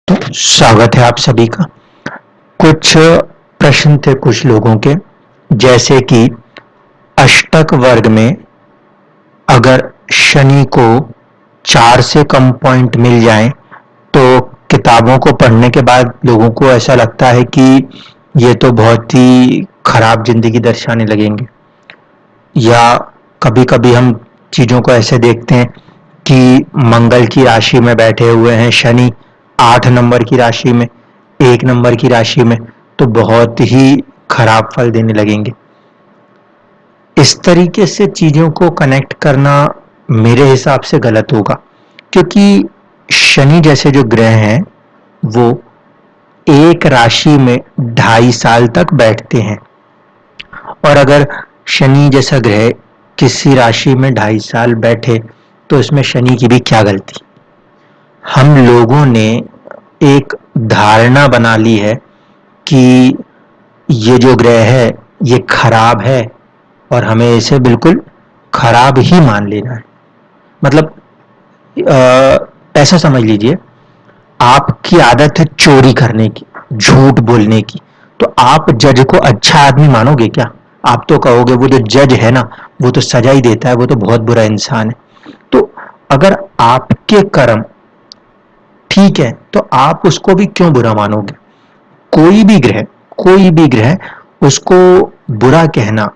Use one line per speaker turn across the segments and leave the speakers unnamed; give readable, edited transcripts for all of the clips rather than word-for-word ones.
तो स्वागत है आप सभी का। कुछ प्रश्न थे कुछ लोगों के, जैसे कि अष्टक वर्ग में अगर शनि को 4 से कम पॉइंट मिल जाएं तो किताबों को पढ़ने के बाद लोगों को ऐसा लगता है कि ये तो बहुत ही खराब जिंदगी दर्शाने लगेंगे। या कभी-कभी हम चीजों को ऐसे देखते हैं कि मंगल की राशि में बैठे हुए हैं शनि 8 नंबर की राशि में, 1 नंबर की राशि में, तो बहुत ही खराब फल देने लगेंगे। इस तरीके से चीजों को कनेक्ट करना मेरे हिसाब से गलत होगा, क्योंकि शनि जैसे जो ग्रह हैं वो एक राशि में 2.5 साल तक बैठते हैं। और अगर शनि जैसा ग्रह किसी राशि में 2.5 साल बैठे तो इसमें शनि की भी क्या गलती। हम लोगों ने एक धारणा बना ली है कि ये जो ग्रह है ये खराब है और हमें इसे बिल्कुल खराब ही मान लेना है। मतलब ऐसा समझ लीजिए, आपकी आदत है चोरी करने की, झूठ बोलने की, तो आप जज को अच्छा आदमी मानोगे क्या? आप तो कहोगे वो जो जज है ना, वो तो सजा ही देता है, वो तो बहुत बुरा इंसान है। तो अगर आपके कर्म ठीक है तो आप उसको भी क्यों बुरा मानोगे? कोई भी ग्रह, कोई भी ग्रह उसको बुरा कहना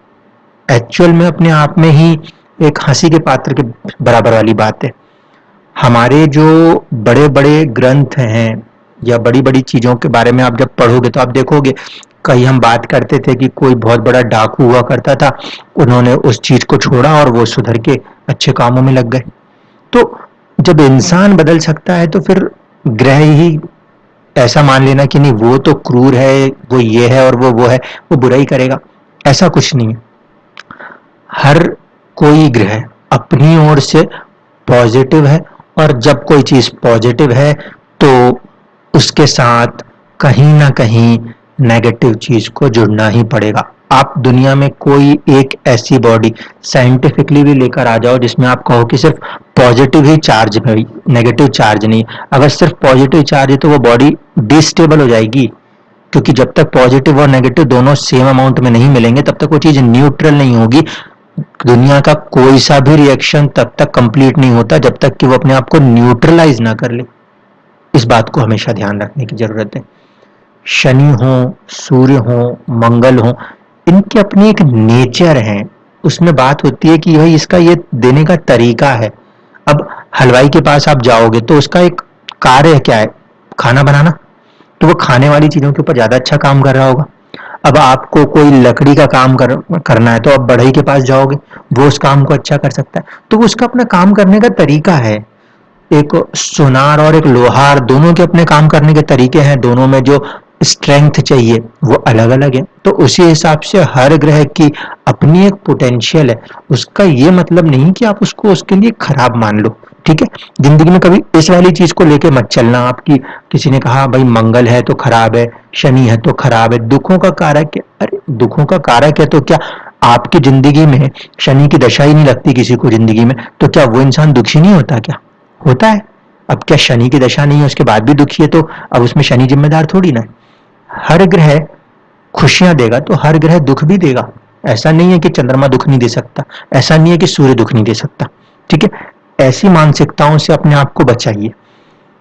एक्चुअल में अपने आप में ही एक हंसी के पात्र के बराबर वाली बात है। हमारे जो बड़े बड़े ग्रंथ हैं या बड़ी बड़ी चीजों के बारे में आप जब पढ़ोगे तो आप देखोगे, कहीं हम बात करते थे कि कोई बहुत बड़ा डाकू हुआ करता था, उन्होंने उस चीज को छोड़ा और वो सुधर के अच्छे कामों में लग गए। तो जब इंसान बदल सकता है तो फिर ग्रह ही ऐसा मान लेना कि नहीं वो तो क्रूर है, वो ये है और वो है, वो बुरा ही करेगा, ऐसा कुछ नहीं है। हर कोई ग्रह अपनी ओर से पॉजिटिव है, और जब कोई चीज पॉजिटिव है तो उसके साथ कहीं ना कहीं नेगेटिव चीज को जुड़ना ही पड़ेगा। आप दुनिया में कोई एक ऐसी बॉडी साइंटिफिकली भी लेकर आ जाओ जिसमें आप कहो कि सिर्फ पॉजिटिव ही चार्ज है, नेगेटिव चार्ज नहीं। अगर सिर्फ पॉजिटिव चार्ज है तो वो बॉडी डिस्टेबल हो जाएगी, क्योंकि जब तक पॉजिटिव और नेगेटिव दोनों सेम अमाउंट में नहीं मिलेंगे तब तक वो चीज न्यूट्रल नहीं होगी। दुनिया का कोई सा भी रिएक्शन तब तक कंप्लीट नहीं होता जब तक कि वो अपने आप को न्यूट्रलाइज ना कर ले। इस बात को हमेशा ध्यान रखने की जरूरत है। शनि हो, सूर्य हो, मंगल हो, इनकी अपनी एक नेचर है। उसमें बात होती है कि भाई इसका ये देने का तरीका है। अब हलवाई के पास आप जाओगे तो उसका एक कार्य क्या है? खाना बनाना। तो वो खाने वाली चीजों के ऊपर ज्यादा अच्छा काम कर रहा होगा। अब आपको कोई लकड़ी का काम करना है तो आप बढ़ई के पास जाओगे, वो उस काम को अच्छा कर सकता है। तो वो उसका अपना काम करने का तरीका है। एक सुनार और एक लोहार दोनों के अपने काम करने के तरीके हैं, दोनों में जो स्ट्रेंथ चाहिए वो अलग अलग है। तो उसी हिसाब से हर ग्रह की अपनी एक पोटेंशियल है। उसका ये मतलब नहीं कि आप उसको उसके लिए खराब मान लो। ठीक है, जिंदगी में कभी इस वाली चीज को लेके मत चलना आपकी किसी ने कहा भाई मंगल है तो खराब है, शनि है तो खराब है, दुखों का कारक है। अरे दुखों का कारक है तो क्या आपकी जिंदगी में शनि की दशा ही नहीं लगती किसी को जिंदगी में, तो क्या वो इंसान दुखी नहीं होता? क्या होता है? अब क्या शनि की दशा नहीं है उसके बाद भी दुखी है तो अब उसमें शनि जिम्मेदार थोड़ी ना है। हर ग्रह खुशियां देगा तो हर ग्रह दुख भी देगा। ऐसा नहीं है कि चंद्रमा दुख नहीं दे सकता, ऐसा नहीं है कि सूर्य दुख नहीं दे सकता। ठीक है, ऐसी मानसिकताओं से अपने आप को बचाइए,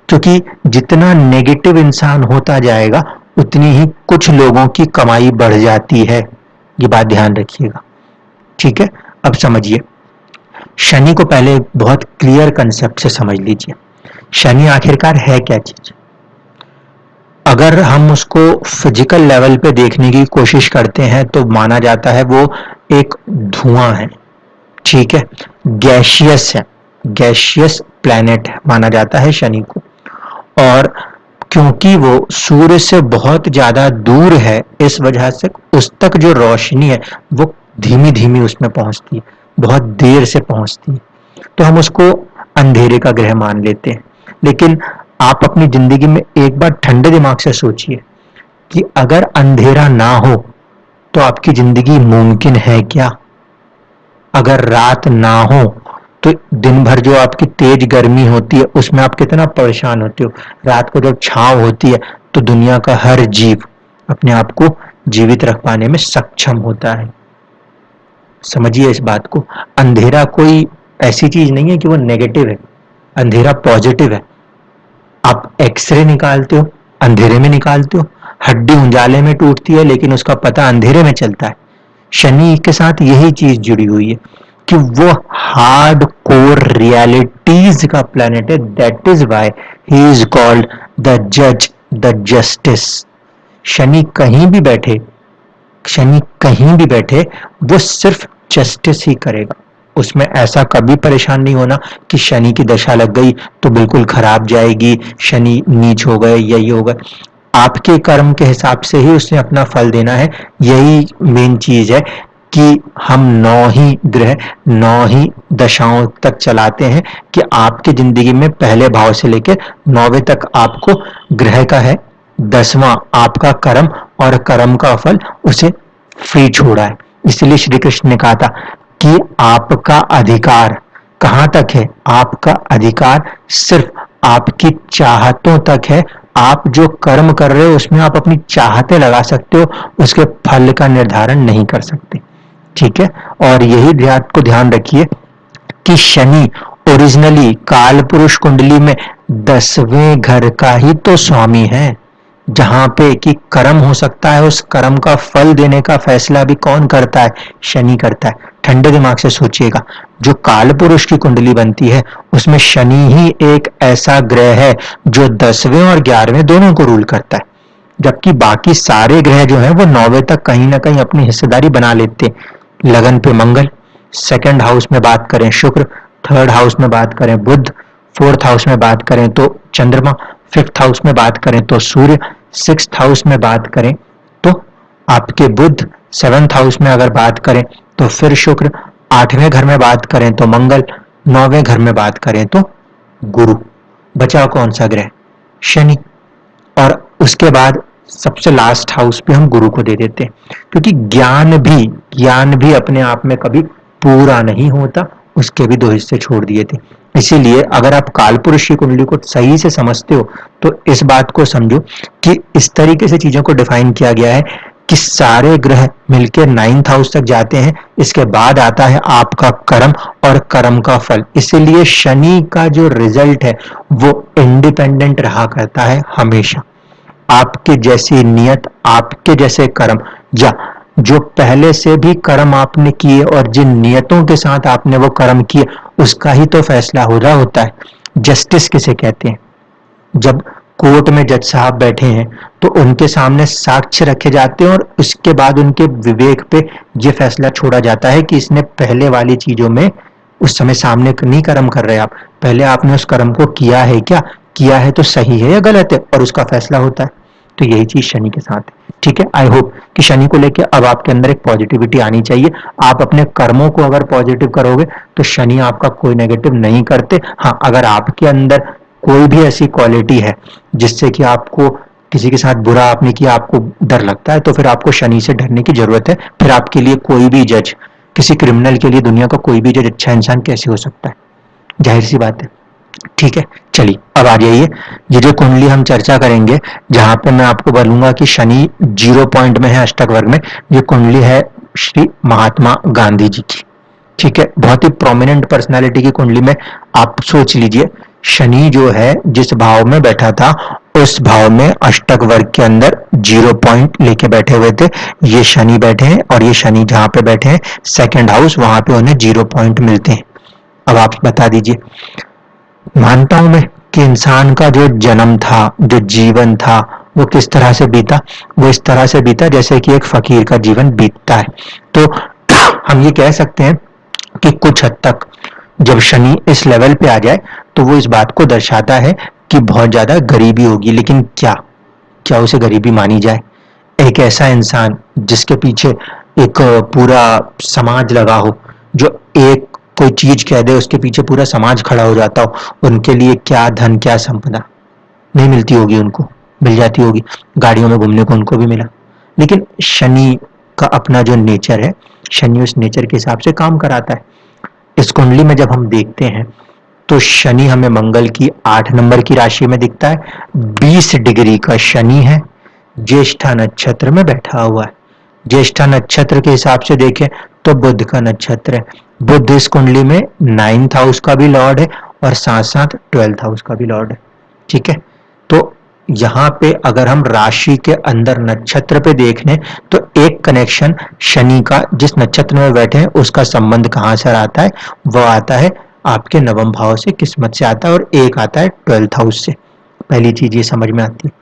क्योंकि जितना नेगेटिव इंसान होता जाएगा उतनी ही कुछ लोगों की कमाई बढ़ जाती है। ये बात ध्यान रखिएगा। ठीक है, अब समझिए, शनि को पहले बहुत क्लियर कंसेप्ट से समझ लीजिए। शनि आखिरकार है क्या चीज? अगर हम उसको फिजिकल लेवल पे देखने की कोशिश करते हैं तो माना जाता है वो एक धुआं है। ठीक है, गैशियस है, गैशियस प्लैनेट माना जाता है शनि को। और क्योंकि वो सूर्य से बहुत ज्यादा दूर है, इस वजह से उस तक जो रोशनी है वो धीमी धीमी उसमें पहुंचती है, बहुत देर से पहुंचती है। तो हम उसको अंधेरे का ग्रह मान लेते हैं। लेकिन आप अपनी जिंदगी में एक बार ठंडे दिमाग से सोचिए कि अगर अंधेरा ना हो तो आपकी जिंदगी मुमकिन है क्या? अगर रात ना हो तो दिन भर जो आपकी तेज गर्मी होती है उसमें आप कितना परेशान होते हो, रात को जब छांव होती है तो दुनिया का हर जीव अपने आप को जीवित रख पाने में सक्षम होता है। समझिए इस बात को। अंधेरा कोई ऐसी चीज नहीं है कि वो नेगेटिव है, अंधेरा पॉजिटिव है। आप एक्सरे निकालते हो, अंधेरे में निकालते हो, हड्डी उजाले में टूटती है लेकिन उसका पता अंधेरे में चलता है। शनि के साथ यही चीज जुड़ी हुई है कि वो हार्ड कोर रियलिटीज का प्लैनेट है। That is why he is called the जज, द जस्टिस। शनि कहीं भी बैठे, शनि कहीं भी बैठे, वो सिर्फ जस्टिस ही करेगा। उसमें ऐसा कभी परेशान नहीं होना कि शनि की दशा लग गई तो बिल्कुल खराब जाएगी, शनि नीच हो गए या ये हो गए। आपके कर्म के हिसाब से ही उसने अपना फल देना है। यही मेन चीज है कि हम 9 ही ग्रह 9 ही दशाओं तक चलाते हैं कि आपकी जिंदगी में पहले भाव से लेकर 9वें तक आपको ग्रह का है, 10वां आपका कर्म और कर्म का फल उसे फ्री छोड़ा है। इसलिए श्री कृष्ण ने कहा था कि आपका अधिकार कहां तक है? आपका अधिकार सिर्फ आपकी चाहतों तक है। आप जो कर्म कर रहे हो उसमें आप अपनी चाहतें लगा सकते हो, उसके फल का निर्धारण नहीं कर सकते। ठीक है, और यही ध्यान रखिए कि शनि ओरिजिनली काल पुरुष कुंडली में 10वें घर का ही तो स्वामी है, जहां पे कि कर्म हो सकता है, उस कर्म का फल देने का फैसला भी कौन करता है? शनि करता है। ठंडे दिमाग से सोचिएगा, जो काल पुरुष की कुंडली बनती है उसमें शनि ही एक ऐसा ग्रह है जो 10वें और 11वें दोनों को रूल करता है, जबकि बाकी सारे ग्रह जो है वो 9वें तक कहीं ना कहीं अपनी हिस्सेदारी बना लेते हैं। लगन पे मंगल, सेकंड हाउस में बात करें शुक्र, थर्ड हाउस में बात करें बुध, फोर्थ हाउस में बात करें तो चंद्रमा, फिफ्थ हाउस में बात करें तो सूर्य, सिक्स्थ हाउस में बात करें तो आपके बुध, सेवंथ हाउस में अगर बात करें तो फिर शुक्र, 8वें घर में बात करें तो मंगल, 9वें घर में बात करें तो गुरु। बचा कौन सा ग्रह? शनि। और उसके बाद सबसे लास्ट हाउस पे हम गुरु को दे देते हैं, क्योंकि ज्ञान भी अपने आप में कभी पूरा नहीं होता, उसके भी 2 हिस्से छोड़ दिए थे। इसीलिए अगर आप कालपुरुष की कुंडली को सही से समझते हो तो इस बात को समझो कि इस तरीके से चीजों को डिफाइन किया गया है कि सारे ग्रह मिलकर 9th हाउस तक जाते हैं, इसके बाद आता है आपका कर्म और कर्म का फल। इसीलिए शनि का जो रिजल्ट है वो इंडिपेंडेंट रहा करता है हमेशा। आपके जैसी नियत, आपके जैसे कर्म, या जो पहले से भी कर्म आपने किए और जिन नियतों के साथ आपने वो कर्म किए उसका ही तो फैसला हो रहा होता है। जस्टिस किसे कहते हैं? जब कोर्ट में जज साहब बैठे हैं तो उनके सामने साक्ष्य रखे जाते हैं और उसके बाद उनके विवेक पे ये फैसला छोड़ा जाता है कि इसने पहले वाली चीजों में उस समय सामने नहीं कर्म कर रहे आप, पहले आपने उस कर्म को किया है क्या, किया है तो सही है या गलत है, और उसका फैसला होता है। तो यही चीज शनि के साथ है। ठीक है, आई होप कि शनि को लेकर अब आपके अंदर एक पॉजिटिविटी आनी चाहिए। आप अपने कर्मों को अगर पॉजिटिव करोगे तो शनि आपका कोई नेगेटिव नहीं करते। हाँ, अगर आपके अंदर कोई भी ऐसी क्वालिटी है जिससे कि आपको किसी के साथ बुरा आपने किया, आपको डर लगता है, तो फिर आपको शनि से डरने की जरूरत है। फिर आपके लिए कोई भी जज, किसी क्रिमिनल के लिए दुनिया का कोई भी जज अच्छा इंसान कैसे हो सकता है? जाहिर सी बात है। ठीक है, चलिए अब आ जाइए, ये जो कुंडली हम चर्चा करेंगे, जहां पे मैं आपको बोलूंगा कि शनि 0 पॉइंट में है अष्टक वर्ग में, ये कुंडली है श्री महात्मा गांधी जी की। ठीक है, बहुत ही प्रोमिनेंट पर्सनालिटी की कुंडली में आप सोच लीजिए, शनि जो है जिस भाव में बैठा था उस भाव में अष्टक वर्ग के अंदर 0 पॉइंट लेके बैठे हुए थे। ये शनि बैठे हैं और ये शनि जहां पे बैठे हैं सेकंड हाउस, वहां पे उन्हें 0 पॉइंट मिलते हैं। अब आप बता दीजिए, मानता हूं मैं कि इंसान का जो जन्म था, जो जीवन था, वो किस तरह से बीता? वो इस तरह से बीता जैसे कि एक फकीर का जीवन बीतता है। तो हम ये कह सकते हैं कि कुछ हद तक जब शनि इस लेवल पे आ जाए तो वो इस बात को दर्शाता है कि बहुत ज्यादा गरीबी होगी। लेकिन क्या क्या उसे गरीबी मानी जाए? एक ऐसा इंसान जिसके पीछे एक पूरा समाज लगा हो, जो एक कोई चीज कह दे उसके पीछे पूरा समाज खड़ा हो जाता हो, उनके लिए क्या धन क्या संपदा नहीं मिलती होगी, उनको मिल जाती होगी, गाड़ियों में घूमने को उनको भी मिला। लेकिन शनि का अपना जो नेचर है, शनि उस नेचर के हिसाब से काम कराता है। इस कुंडली में जब हम देखते हैं तो शनि हमें मंगल की 8 नंबर की राशि में दिखता है, 20 डिग्री का शनि है, ज्येष्ठा नक्षत्र में बैठा हुआ है। ज्येष्ठा नक्षत्र के हिसाब से देखें तो बुध का नक्षत्र है। बुध इस कुंडली में 9th हाउस का भी लॉर्ड है और साथ साथ 12th हाउस का भी लॉर्ड है। ठीक है, तो यहाँ पे अगर हम राशि के अंदर नक्षत्र पे देख लें तो एक कनेक्शन शनि का जिस नक्षत्र में बैठे हैं उसका संबंध कहाँ से आता है, वो आता है आपके नवम भाव से, किस्मत से आता है, और एक आता है 12th हाउस से। पहली चीज ये समझ में आती है।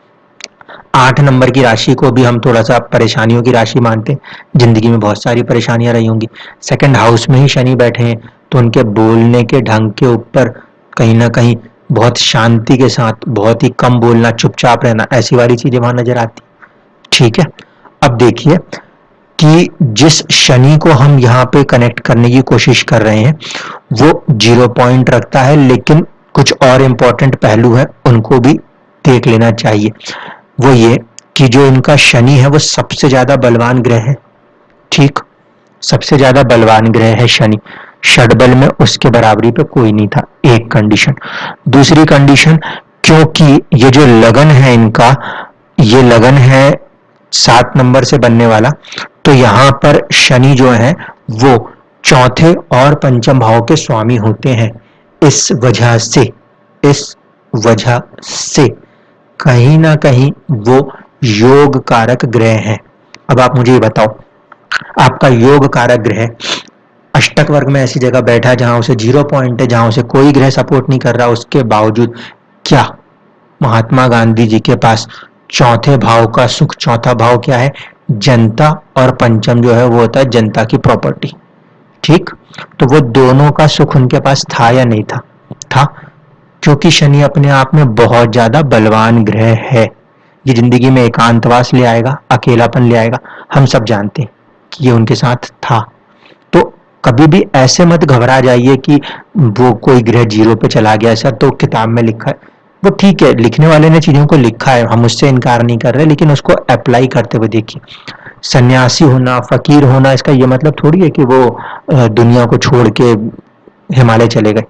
8 नंबर की राशि को भी हम थोड़ा सा परेशानियों की राशि मानते हैं, जिंदगी में बहुत सारी परेशानियां रही होंगी। सेकंड हाउस में ही शनि बैठे हैं तो उनके बोलने के ढंग के ऊपर कहीं ना कहीं बहुत शांति के साथ, बहुत ही कम बोलना, चुपचाप रहना, ऐसी वाली चीजें वहां नजर आती। ठीक है, अब देखिए कि जिस शनि को हम यहाँ पे कनेक्ट करने की कोशिश कर रहे हैं वो 0 पॉइंट रखता है, लेकिन कुछ और इंपॉर्टेंट पहलू है उनको भी देख लेना चाहिए। वो ये कि जो इनका शनि है वो सबसे ज्यादा बलवान ग्रह है। ठीक, सबसे ज्यादा बलवान ग्रह है शनि, षडबल में उसके बराबरी पे कोई नहीं था, एक कंडीशन। दूसरी कंडीशन, क्योंकि ये जो लगन है इनका, ये लगन है 7 नंबर से बनने वाला, तो यहां पर शनि जो है वो चौथे और पंचम भाव के स्वामी होते हैं। इस वजह से, इस वजह से कहीं ना कहीं वो योग कारक ग्रह है। अब आप मुझे ये बताओ, आपका योग कारक ग्रह अष्टक वर्ग में ऐसी जगह बैठा है जहां उसे 0 पॉइंट है, जहां उसे कोई ग्रह सपोर्ट नहीं कर रहा, उसके बावजूद क्या महात्मा गांधी जी के पास चौथे भाव का सुख, चौथा भाव क्या है, जनता, और पंचम जो है वो होता है जनता की प्रॉपर्टी। ठीक, तो वो दोनों का सुख उनके पास था या नहीं था? था, क्योंकि शनि अपने आप में बहुत ज्यादा बलवान ग्रह है। ये जिंदगी में एकांतवास ले आएगा, अकेलापन ले आएगा, हम सब जानते हैं कि ये उनके साथ था। तो कभी भी ऐसे मत घबरा जाइए कि वो कोई ग्रह 0 पे चला गया, ऐसा तो किताब में लिखा है। वो ठीक है, लिखने वाले ने चीजों को लिखा है, हम उससे इनकार नहीं कर रहे, लेकिन उसको अप्लाई करते हुए देखिए। सन्यासी होना, फकीर होना, इसका ये मतलब थोड़ी है कि वो दुनिया को छोड़ के हिमालय चले गए,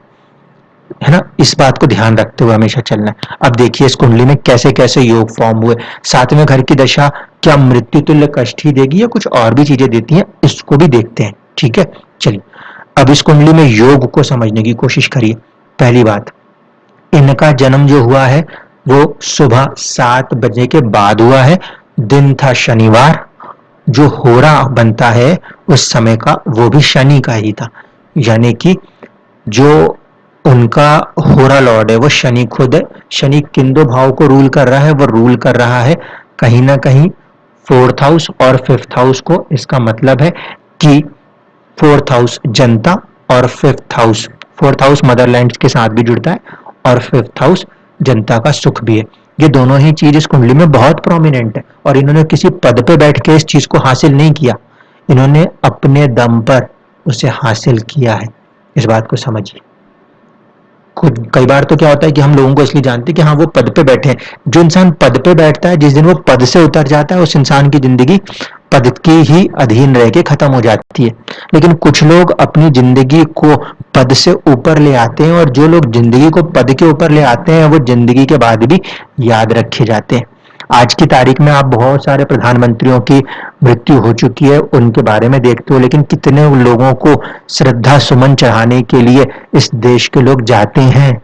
है ना। इस बात को ध्यान रखते हुए हमेशा चलना है। अब देखिए इस कुंडली में कैसे कैसे योग फॉर्म हुए। 7वें घर की दशा क्या मृत्यु तुल्य कष्ट ही देगी या कुछ और भी चीजें देती हैं, इसको भी देखते हैं। ठीक है, चलिए अब इस कुंडली में योग को समझने की कोशिश करिए। पहली बात, इनका जन्म जो हुआ है वो सुबह 7 बजे के बाद हुआ है, दिन था शनिवार, जो होरा बनता है उस समय का वो भी शनि का ही था, यानी कि जो उनका होरा लॉर्ड है वो शनि खुद है। शनि किन दो भाव को रूल कर रहा है, वो रूल कर रहा है कहीं ना कहीं 4th हाउस और 5th हाउस को। इसका मतलब है कि 4th हाउस जनता और 5th house, 4th house Motherland के साथ भी जुड़ता है और 5th हाउस जनता का सुख भी है। ये दोनों ही चीज इस कुंडली में बहुत प्रोमिनेंट है, और इन्होंने किसी पद पे बैठ के इस चीज को हासिल नहीं किया, इन्होंने अपने दम पर उसे हासिल किया है। इस बात को समझिए। खुद कई बार तो क्या होता है कि हम लोगों को इसलिए जानते हैं कि हाँ वो पद पे बैठे हैं। जो इंसान पद पे बैठता है, जिस दिन वो पद से उतर जाता है, उस इंसान की जिंदगी पद के ही अधीन रह के खत्म हो जाती है। लेकिन कुछ लोग अपनी जिंदगी को पद से ऊपर ले आते हैं, और जो लोग जिंदगी को पद के ऊपर ले आते हैं वो जिंदगी के बाद भी याद रखे जाते हैं। आज की तारीख में आप बहुत सारे प्रधानमंत्रियों की मृत्यु हो चुकी है, उनके बारे में देखते हो, लेकिन कितने लोगों को श्रद्धा सुमन चढ़ाने के लिए इस देश के लोग जाते हैं।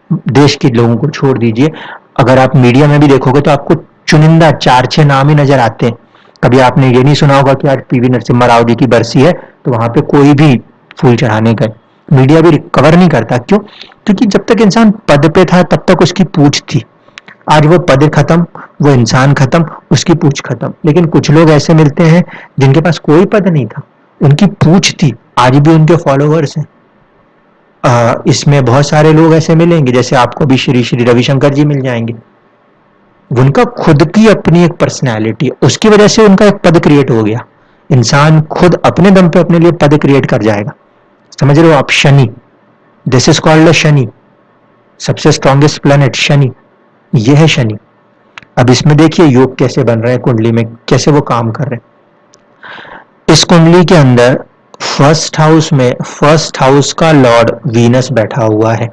देश के लोगों को छोड़ दीजिए, अगर आप मीडिया में भी देखोगे तो आपको चुनिंदा 4-6 नाम ही नजर आते हैं। कभी आपने ये नहीं सुना होगा कि आज पीवी नरसिम्हा राव जी की बरसी है तो वहां पे कोई भी फूल चढ़ाने गए। मीडिया भी कवर नहीं करता, क्यों? क्योंकि जब तक इंसान पद पे था तब तक उसकी पूछ थी। आज वो पद खत्म, वो इंसान खत्म, उसकी पूछ खत्म। लेकिन कुछ लोग ऐसे मिलते हैं जिनके पास कोई पद नहीं था, उनकी पूछ थी, आज भी उनके फॉलोवर्स हैं। इसमें बहुत सारे लोग ऐसे मिलेंगे, जैसे आपको भी श्री श्री रविशंकर जी मिल जाएंगे। उनका खुद की अपनी एक पर्सनैलिटी है, उसकी वजह से उनका एक पद क्रिएट हो गया। इंसान खुद अपने दम पे अपने लिए पद क्रिएट कर जाएगा। समझ रहे हो आप? Shani, this is called Shani, सबसे स्ट्रॉन्गेस्ट प्लेनेट शनि, ये है शनि। अब इसमें देखिए योग कैसे बन रहे हैं कुंडली में, कैसे वो काम कर रहे हैं। इस कुंडली के अंदर फर्स्ट हाउस का लॉर्ड वीनस बैठा हुआ है।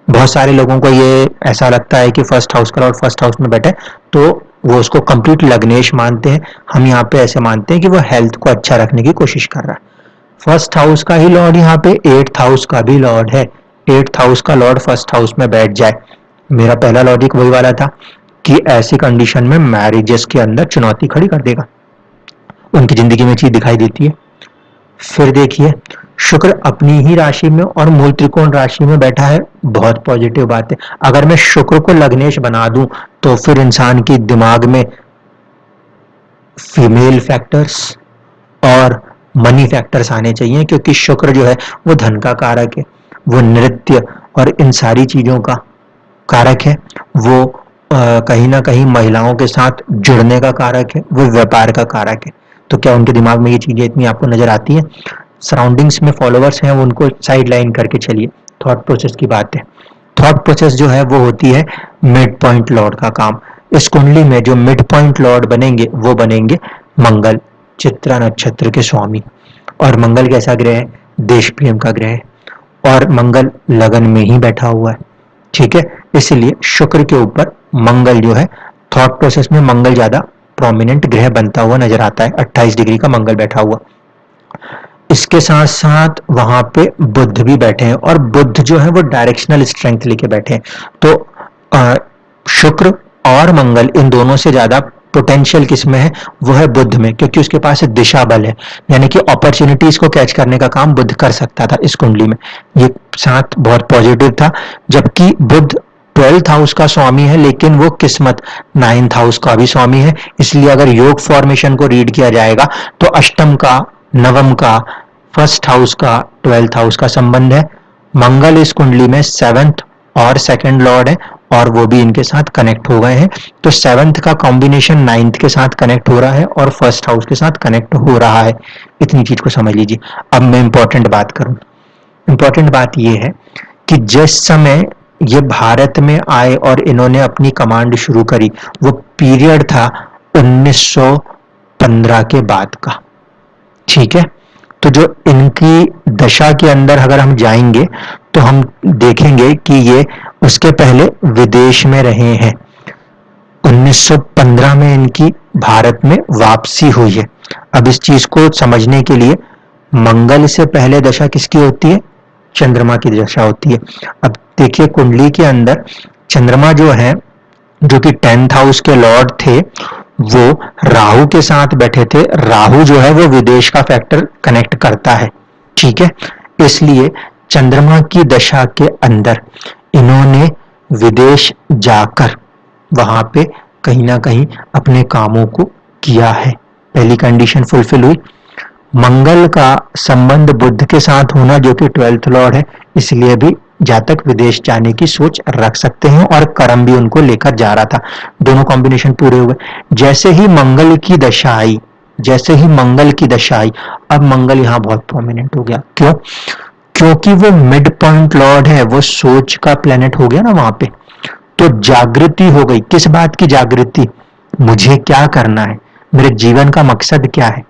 बहुत सारे लोगों को ये ऐसा लगता है कि फर्स्ट हाउस का लॉर्ड फर्स्ट हाउस में बैठे तो वो उसको कंप्लीट लग्नेश मानते हैं। हम यहाँ पे ऐसे मानते हैं कि वो हेल्थ को अच्छा रखने की कोशिश कर रहा है। फर्स्ट हाउस का ही लॉर्ड यहाँ पे एट्थ हाउस का भी लॉर्ड है। एट्थ हाउस का लॉर्ड फर्स्ट हाउस में बैठ जाए, मेरा पहला लॉजिक वही वाला था कि ऐसी कंडीशन में मैरिजेस के अंदर चुनौती खड़ी कर देगा, उनकी जिंदगी में चीज दिखाई देती है। फिर देखिए शुक्र अपनी ही राशि में और मूल त्रिकोण राशि में बैठा है, बहुत पॉजिटिव बात है। अगर मैं शुक्र को लग्नेश बना दूं तो फिर इंसान की दिमाग में फीमेल फैक्टर्स और मनी फैक्टर्स आने चाहिए, क्योंकि शुक्र जो है वो धन का कारक है, वो नृत्य और इन सारी चीजों का कारक है, वो कहीं ना कहीं महिलाओं के साथ जुड़ने का कारक है, वो व्यापार का कारक है। तो क्या उनके दिमाग में ये चीजें इतनी आपको नजर आती हैं? सराउंडिंग्स में फॉलोअर्स हैं, उनको साइड लाइन करके चलिए। थॉट प्रोसेस की बात है। थॉट प्रोसेस जो है वो होती है मिड पॉइंट लॉर्ड का काम। इस कुंडली में जो मिड पॉइंट लॉर्ड बनेंगे वो बनेंगे मंगल, चित्रा नक्षत्र के स्वामी। और मंगल कैसा ग्रह है? देश प्रेम का ग्रह है, और मंगल लगन में ही बैठा हुआ है। ठीक है, इसलिए शुक्र के ऊपर मंगल जो है, थॉट प्रोसेस में मंगल ज्यादा प्रोमिनेंट ग्रह बनता हुआ नजर आता है। 28 डिग्री का मंगल बैठा हुआ। इसके साथ साथ वहां पे बुध भी बैठे हैं, और बुध जो है वो डायरेक्शनल स्ट्रेंथ लेके बैठे हैं। तो शुक्र और मंगल इन दोनों से ज्यादा पोटेंशियल किसमें है? वो है बुध में, क्योंकि उसके पास दिशा बल है, यानी कि अपॉर्चुनिटीज को कैच करने का काम बुध कर सकता था इस कुंडली में। ये साथ बहुत पॉजिटिव था। जबकि बुध 12th हाउस का स्वामी है, लेकिन वो किस्मत 9th हाउस का भी स्वामी है। इसलिए अगर योग फॉर्मेशन को रीड किया जाएगा तो अष्टम का, नवम का, फर्स्ट हाउस का, 12th हाउस का संबंध है। मंगल इस कुंडली में 7th और 2nd लॉर्ड है, और वो भी इनके साथ कनेक्ट हो गए हैं। तो 7th का कॉम्बिनेशन 9th के साथ कनेक्ट हो रहा है और फर्स्ट हाउस के साथ कनेक्ट हो रहा है। इतनी चीज को समझ लीजिए। अब मैं इंपॉर्टेंट बात करूं। इंपॉर्टेंट बात यह है कि जिस समय ये भारत में आए और इन्होंने अपनी कमांड शुरू करी, वो पीरियड था 1915 के बाद का। ठीक है, तो जो इनकी दशा के अंदर अगर हम जाएंगे तो हम देखेंगे कि ये उसके पहले विदेश में रहे हैं। 1915 में इनकी भारत में वापसी हुई है। अब इस चीज को समझने के लिए मंगल से पहले दशा किसकी होती है? चंद्रमा की दशा होती है। अब देखिए कुंडली के अंदर चंद्रमा जो है, जो कि 10th हाउस के लॉर्ड थे, वो राहु के साथ बैठे थे। राहु जो है वो विदेश का फैक्टर कनेक्ट करता है। ठीक है, इसलिए चंद्रमा की दशा के अंदर इन्होंने विदेश जाकर वहां पे कहीं ना कहीं अपने कामों को किया है। पहली कंडीशन फुलफिल हुई। मंगल का संबंध बुध के साथ होना, जो कि 12th लॉर्ड है, इसलिए भी जातक विदेश जाने की सोच रख सकते हैं, और कर्म भी उनको लेकर जा रहा था। दोनों कॉम्बिनेशन पूरे हुए। जैसे ही मंगल की दशा आई, अब मंगल यहां बहुत प्रोमिनेंट हो गया। क्यों? क्योंकि वो मिड पॉइंट लॉर्ड है, वो सोच का प्लेनेट हो गया ना वहां पे। तो जागृति हो गई। किस बात की जागृति? मुझे क्या करना है, मेरे जीवन का मकसद क्या है,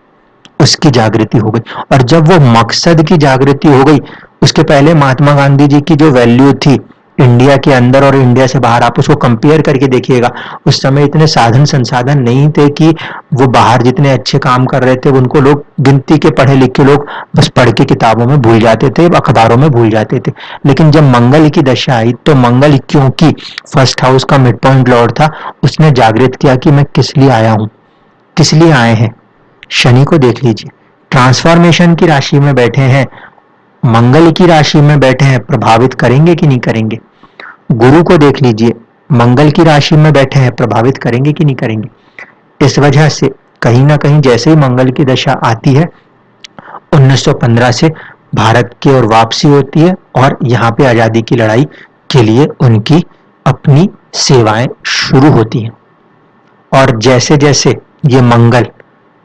उसकी जागृति हो गई। और जब वो मकसद की जागृति हो गई, उसके पहले महात्मा गांधी जी की जो वैल्यू थी इंडिया के अंदर और इंडिया से बाहर, आप उसको कंपेयर करके देखिएगा। उस समय इतने साधन संसाधन नहीं थे कि वो बाहर जितने अच्छे काम कर रहे थे उनको लोग, गिनती के पढ़े लिखे लोग, बस पढ़ के किताबों में भूल जाते थे, अखबारों में भूल जाते थे। लेकिन जब मंगल की दशा आई तो मंगल, क्योंकि फर्स्ट हाउस का मिड पॉइंट लॉर्ड था, उसने जागृत किया कि मैं किस लिए आया हूं, किस लिए आए हैं। शनि को देख लीजिए, ट्रांसफॉर्मेशन की राशि में बैठे हैं, मंगल की राशि में बैठे हैं, प्रभावित करेंगे कि नहीं करेंगे। गुरु को देख लीजिए, मंगल की राशि में बैठे हैं, प्रभावित करेंगे कि नहीं करेंगे। इस वजह से कहीं ना कहीं जैसे ही मंगल की दशा आती है, 1915 से भारत की ओर वापसी होती है, और यहाँ पे आजादी की लड़ाई के लिए उनकी अपनी सेवाएं शुरू होती हैं। और जैसे जैसे ये मंगल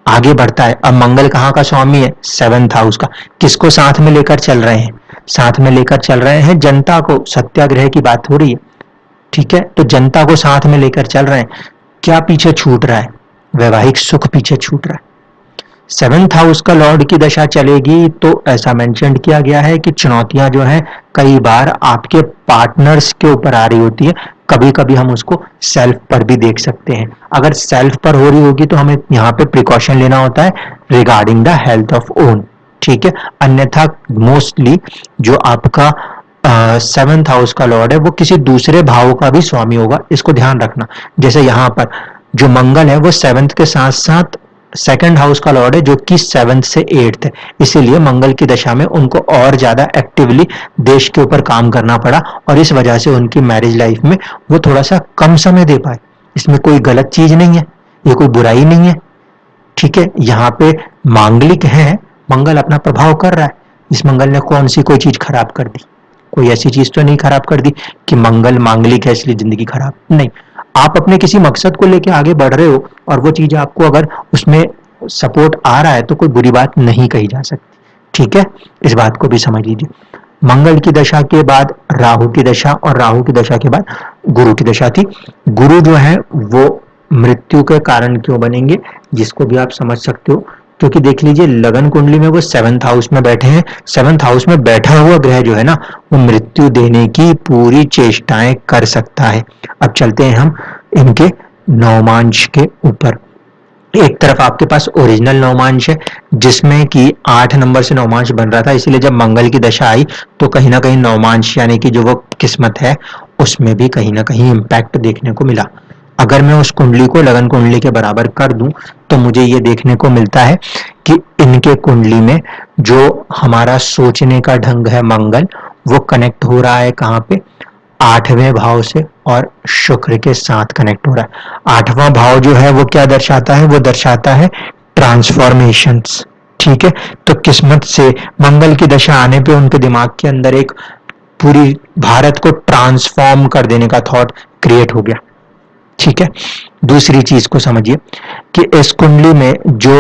आगे बढ़ता है, अब मंगल कहाँ का स्वामी है? 7th हाउस का। किसको साथ में लेकर चल रहे हैं? साथ में लेकर चल रहे हैं जनता को। सत्याग्रह की बात हो रही है। ठीक है, तो जनता को साथ में लेकर चल रहे हैं। क्या पीछे छूट रहा है? वैवाहिक सुख पीछे छूट रहा है। सेवेंथ हाउस का लॉर्ड की दशा चलेगी तो ऐसा मेंशन किया गया है कि चुनौतियां जो है कई बार आपके पार्टनर्स के ऊपर आ रही होती है, कभी कभी हम उसको सेल्फ पर भी देख सकते हैं। अगर सेल्फ पर हो रही होगी तो हमें यहाँ पे प्रिकॉशन लेना होता है regarding the health of own, ठीक है। अन्यथा मोस्टली जो आपका सेवेंथ हाउस का लॉर्ड है वो किसी दूसरे भाव का भी स्वामी होगा, इसको ध्यान रखना। जैसे यहाँ पर जो मंगल है वो सेवेंथ के साथ साथ सेकंड हाउस का लॉर्ड है जो कि सेवेंथ से एट्थ है, इसीलिए मंगल की दशा में उनको और ज्यादा एक्टिवली देश के ऊपर काम करना पड़ा और इस वजह से उनकी मैरिज लाइफ में वो थोड़ा सा कम समय दे पाए। इसमें कोई गलत चीज नहीं है, ये कोई बुराई नहीं है, ठीक है। यहाँ पे मांगलिक है, मंगल अपना प्रभाव कर रहा है, इस मंगल ने कौन सी कोई चीज खराब कर दी, कोई ऐसी चीज तो नहीं खराब कर दी कि मंगल मांगलिक है इसलिए जिंदगी खराब, नहीं। आप अपने किसी मकसद को लेकर आगे बढ़ रहे हो और वो चीज आपको अगर उसमें सपोर्ट आ रहा है तो कोई बुरी बात नहीं कही जा सकती, ठीक है। इस बात को भी समझ लीजिए। मंगल की दशा के बाद राहु की दशा और राहु की दशा के बाद गुरु की दशा थी। गुरु जो है वो मृत्यु के कारण क्यों बनेंगे, जिसको भी आप समझ सकते हो, क्योंकि देख लीजिए लगन कुंडली में वो सेवंथ हाउस में बैठे हैं। सेवंथ हाउस में बैठा हुआ ग्रह जो है ना वो मृत्यु देने की पूरी चेष्टाएं कर सकता है। अब चलते हैं हम इनके नवमांश के ऊपर। एक तरफ आपके पास ओरिजिनल नवमांश है जिसमें कि 8 नंबर से नवमांश बन रहा था, इसलिए जब मंगल की दशा आई तो कहीं ना कहीं नवमांश यानी कि जो वो किस्मत है उसमें भी कहीं ना कहीं इम्पैक्ट देखने को मिला। अगर मैं उस कुंडली को लगन कुंडली के बराबर कर दूं तो मुझे ये देखने को मिलता है कि इनके कुंडली में जो हमारा सोचने का ढंग है मंगल वो कनेक्ट हो रहा है कहाँ पे, 8वें भाव से और शुक्र के साथ कनेक्ट हो रहा है। 8वां भाव जो है वो क्या दर्शाता है, वो दर्शाता है ट्रांसफॉर्मेशंस, ठीक है। तो किस्मत से मंगल की दशा आने पे उनके दिमाग के अंदर एक पूरी भारत को ट्रांसफॉर्म कर देने का थॉट क्रिएट हो गया, ठीक है। दूसरी चीज को समझिए कि इस कुंडली में जो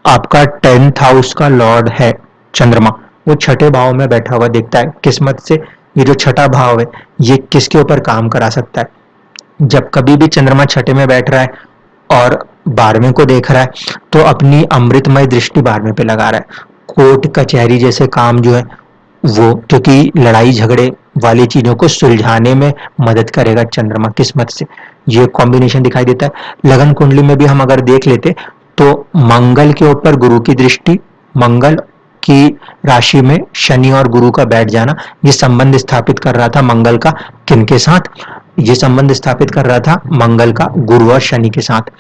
आपका 10th हाउस का लॉर्ड है चंद्रमा, वो छठे भाव में बैठा हुआ दिखता है। किस्मत से ये जो छठा भाव है ये किसके ऊपर काम करा सकता है, जब कभी भी चंद्रमा छठे में बैठ रहा है और 12वें को देख रहा है तो अपनी अमृतमय दृष्टि 12वें पे लगा रहा है। कोर्ट कचहरी जैसे काम जो है वो, क्योंकि लड़ाई झगड़े वाली चीजों को सुलझाने में मदद करेगा चंद्रमा किस्मत से, ये कॉम्बिनेशन दिखाई देता है। लगन कुंडली में भी हम अगर देख लेते तो मंगल के ऊपर गुरु की दृष्टि, मंगल की राशि में शनि और गुरु का बैठ जाना, ये संबंध स्थापित कर रहा था मंगल का किनके साथ, ये संबंध स्थापित कर रहा था मंगल का गुरु और शनि के साथ।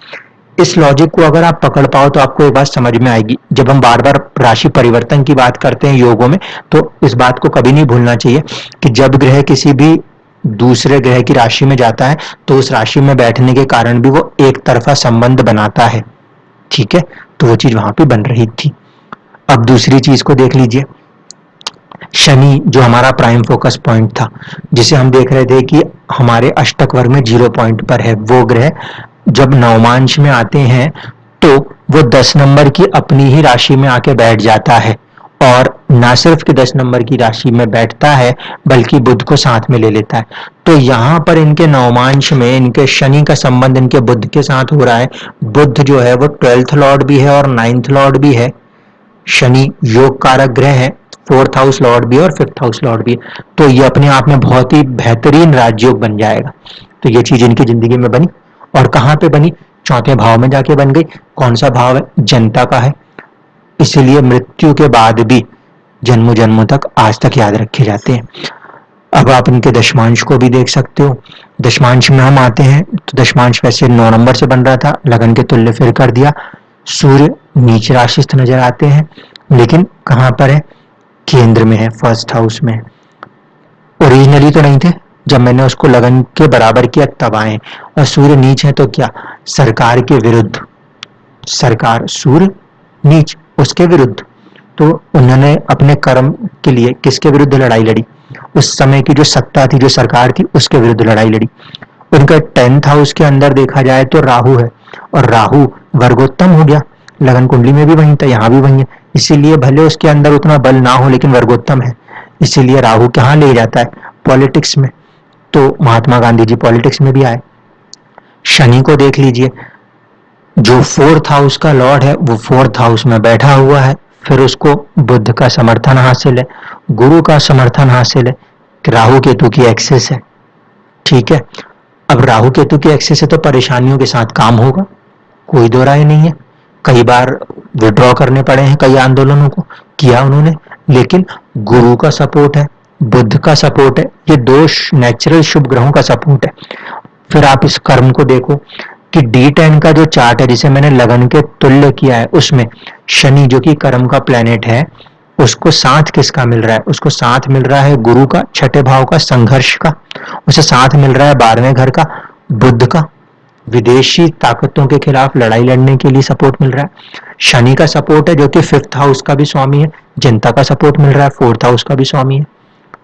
इस लॉजिक को अगर आप पकड़ पाओ तो आपको एक बात समझ में आएगी। जब हम बार बार राशि परिवर्तन की बात करते हैं योगों में तो इस बात को कभी नहीं भूलना चाहिए कि जब ग्रह किसी भी दूसरे ग्रह की राशि में जाता है तो उस राशि में बैठने के कारण भी वो एक तरफा संबंध बनाता है, ठीक है। तो वो चीज वहां पे बन रही थी। अब दूसरी चीज को देख लीजिए, शनि जो हमारा प्राइम फोकस पॉइंट था, जिसे हम देख रहे थे कि हमारे अष्टक वर्ग में 0 पॉइंट पर है, वो ग्रह जब नवमांश में आते हैं तो वो 10 नंबर की अपनी ही राशि में आके बैठ जाता है और ना सिर्फ कि 10 नंबर की राशि में बैठता है बल्कि बुध को साथ में ले लेता है। तो यहाँ पर इनके नवमांश में इनके शनि का संबंध इनके बुध के साथ हो रहा है। बुध जो है वो 12th लॉर्ड भी है और 9th लॉर्ड भी है। शनि योग कारक ग्रह है, 4th हाउस लॉर्ड भी और 5th हाउस लॉर्ड भी है। तो ये अपने आप में बहुत ही बेहतरीन राजयोग बन जाएगा। तो ये चीज इनकी जिंदगी में बनी और कहाँ पे बनी, 4थे भाव में जाके बन गई। कौन सा भाव है, जनता का है, इसीलिए मृत्यु के बाद भी जन्मों जन्मों तक आज तक याद रखे जाते हैं। अब आप इनके दशमांश को भी देख सकते हो। दशमांश में हम आते हैं तो दशमांश वैसे 9 नंबर से बन रहा था, लगन के तुल्य फिर कर दिया। सूर्य नीच राशिस्थ नजर आते हैं लेकिन कहां पर है, केंद्र में है, 1st हाउस में। ओरिजिनली तो नहीं थे, जब मैंने उसको लगन के बराबर किया तब आए। और सूर्य नीच है तो क्या, सरकार के विरुद्ध, सरकार सूर्य नीच उसके विरुद्ध। तो उन्होंने अपने कर्म के लिए किसके विरुद्ध लड़ाई लड़ी, उस समय की जो सत्ता थी, जो सरकार थी, उसके विरुद्ध लड़ाई लड़ी। उनका 10th हाउस के अंदर देखा जाए तो राहु है और राहु वर्गोत्तम हो गया। लगन कुंडली में भी वही था, यहाँ भी वही है, इसीलिए भले उसके अंदर उतना बल ना हो लेकिन वर्गोत्तम है। इसीलिए राहु कहाँ ले जाता है, पॉलिटिक्स में। तो महात्मा गांधी जी पॉलिटिक्स में भी आए। शनि को देख लीजिए, जो फोर्थ हाउस का लॉर्ड है वो फोर्थ हाउस में बैठा हुआ है, फिर उसको बुध का समर्थन हासिल है, गुरु का समर्थन हासिल है, राहु केतु की एक्सेस है। ठीक है, अब राहु केतु की एक्सेस है तो परेशानियों के साथ काम होगा, कोई दो राय नहीं है। कई बार विड्रॉ करने पड़े हैं कई आंदोलनों को, किया उन्होंने, लेकिन गुरु का सपोर्ट है, बुध का सपोर्ट है, ये दो नेचुरल शुभ ग्रहों का सपोर्ट है। फिर आप इस कर्म को देखो कि D10 का जो चार्ट है जिसे मैंने लगन के तुल्य किया है, उसमें शनि जो कि कर्म का प्लेनेट है, उसको साथ किसका मिल रहा है? उसको साथ मिल रहा है गुरु का, छठे भाव का, संघर्ष का। उसे साथ मिल रहा है 12वें घर का, बुध का, विदेशी ताकतों के खिलाफ लड़ाई लड़ने के लिए सपोर्ट मिल रहा है। शनि का सपोर्ट है जो कि 5th हाउस का भी स्वामी है, जनता का सपोर्ट मिल रहा है, 4th हाउस का भी स्वामी है।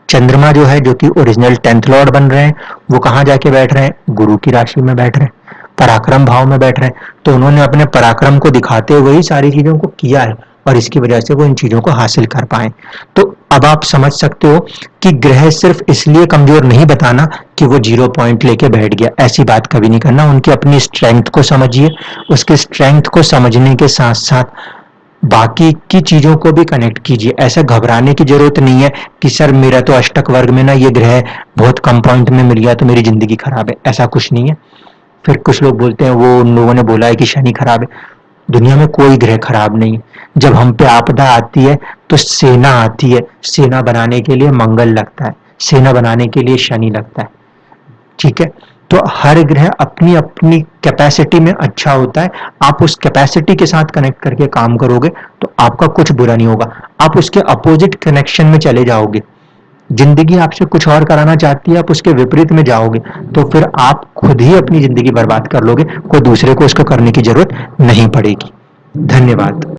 चंद्रमा जो है जो कि ओरिजिनल 10th लॉर्ड बन रहे हैं, वो कहां जाके बैठ रहे हैं? गुरु की राशि में बैठ रहे हैं, पराक्रम भाव में बैठ रहे हैं। तो उन्होंने अपने पराक्रम को दिखाते हुए ही सारी चीजों को किया है और इसकी वजह से वो इन चीजों को हासिल कर पाए। तो अब आप समझ सकते हो कि ग्रह सिर्फ इसलिए कमजोर नहीं बताना कि वो 0 पॉइंट लेके बैठ गया, ऐसी बात कभी नहीं करना। उनकी अपनी स्ट्रेंथ को समझिए, उसके स्ट्रेंथ को समझने के साथ साथ बाकी की चीजों को भी कनेक्ट कीजिए। ऐसा घबराने की जरूरत नहीं है कि सर मेरा तो अष्टक वर्ग में ना ये ग्रह बहुत कम पॉइंट में मिल गया तो मेरी जिंदगी खराब है, ऐसा कुछ नहीं है। फिर कुछ लोग बोलते हैं वो उन लोगों ने बोला है कि शनि खराब है। दुनिया में कोई ग्रह खराब नहीं है। जब हम पे आपदा आती है तो सेना आती है, सेना बनाने के लिए मंगल लगता है, सेना बनाने के लिए शनि लगता है। ठीक है, तो हर ग्रह अपनी अपनी कैपेसिटी में अच्छा होता है। आप उस कैपेसिटी के साथ कनेक्ट करके काम करोगे तो आपका कुछ बुरा नहीं होगा। आप उसके अपोजिट कनेक्शन में चले जाओगे, जिंदगी आपसे कुछ और कराना चाहती है, आप उसके विपरीत में जाओगे तो फिर आप खुद ही अपनी जिंदगी बर्बाद कर लोगे, कोई दूसरे को उसको करने की जरूरत नहीं पड़ेगी। धन्यवाद।